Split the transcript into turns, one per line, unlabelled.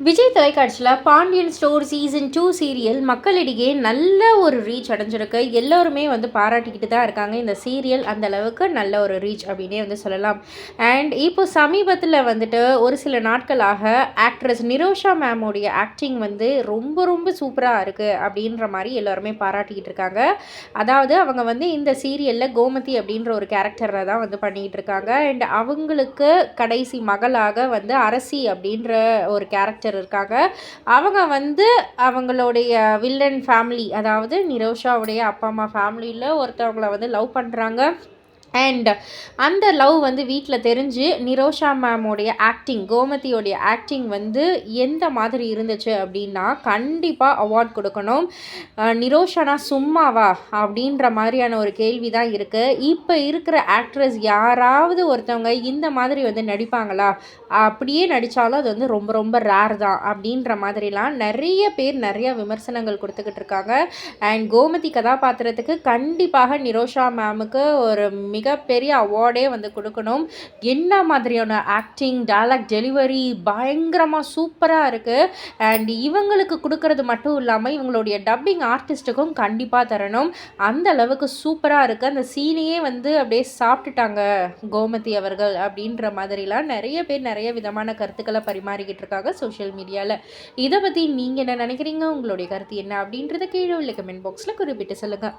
விஜய் தொலைக்காட்சியில் Pandian store season 2 serial மக்களிடையே நல்ல ஒரு ரீச் அடைஞ்சிருக்கு. எல்லோருமே வந்து பாராட்டிக்கிட்டு தான் இருக்காங்க. இந்த சீரியல் அந்த அளவுக்கு நல்ல ஒரு ரீச் அப்படின்னே வந்து சொல்லலாம். அண்ட் இப்போ சமீபத்தில் வந்துட்டு ஒரு சில நாட்களாக ஆக்ட்ரஸ் நிரோஷா மேமோடைய ஆக்டிங் வந்து ரொம்ப ரொம்ப சூப்பராக இருக்குது அப்படின்ற மாதிரி எல்லோருமே பாராட்டிக்கிட்டு இருக்காங்க. அதாவது அவங்க வந்து இந்த சீரியலில் கோமதி அப்படின்ற ஒரு கேரக்டரில் தான் வந்து பண்ணிக்கிட்டு இருக்காங்க. அண்ட் அவங்களுக்கு கடைசி மகளாக வந்து அரசி அப்படின்ற ஒரு கேரக்டர் இருக்காங்க. அவங்க வந்து அவங்களுடைய வில்லன் ஃபேமிலி, அதாவது நிரோஷாவுடைய அப்பா அம்மா ஃபேமிலியில் ஒருத்தவங்கள வந்து லவ் பண்ணுறாங்க. அண்ட் அந்த லவ் வந்து வீட்டில் தெரிஞ்சு நிரோஷா மேமோடைய ஆக்டிங், கோமதியோடைய ஆக்டிங் வந்து எந்த மாதிரி இருந்துச்சு அப்படின்னா கண்டிப்பாக அவார்ட் கொடுக்கணும். நிரோஷானா சும்மாவா அப்படின்ற மாதிரியான ஒரு கேள்வி தான் இருக்குது. இப்போ இருக்கிற ஆக்ட்ரஸ் யாராவது ஒருத்தவங்க இந்த மாதிரி வந்து நடிப்பாங்களா? அப்படியே நடித்தாலும் அது வந்து ரொம்ப ரொம்ப ரேர் தான் அப்படின்ற மாதிரிலாம் நிறைய பேர் நிறைய விமர்சனங்கள் கொடுத்துக்கிட்டு இருக்காங்க. அண்ட் கோமதி கதாபாத்திரத்துக்கு கண்டிப்பாக நிரோஷா மேமுக்கு ஒரு மிகப்பெரிய அவார்டே வந்து கொடுக்கணும். என்ன மாதிரியான ஆக்டிங், டயலாக் டெலிவரி பயங்கரமாக சூப்பராக இருக்குது. அண்ட் இவங்களுக்கு கொடுக்கறது மட்டும் இல்லாமல் இவங்களுடைய டப்பிங் ஆர்டிஸ்ட்டுக்கும் கண்டிப்பாக தரணும். அந்த அளவுக்கு சூப்பராக இருக்குது. அந்த சீனையே வந்து அப்படியே சாப்பிட்டுட்டாங்க கோமதி அவர்கள் அப்படின்ற மாதிரிலாம் நிறைய பேர் நிறைய விதமான கருத்துக்களை பரிமாறிக்கிட்டு இருக்காங்க சோஷியல் மீடியாவில். இதை பற்றி நீங்கள் என்ன நினைக்கிறீங்க? உங்களுடைய கருத்து என்ன அப்படின்றத கீழே உள்ள கமெண்ட் பாக்ஸில் குறிப்பிட்டு சொல்லுங்கள்.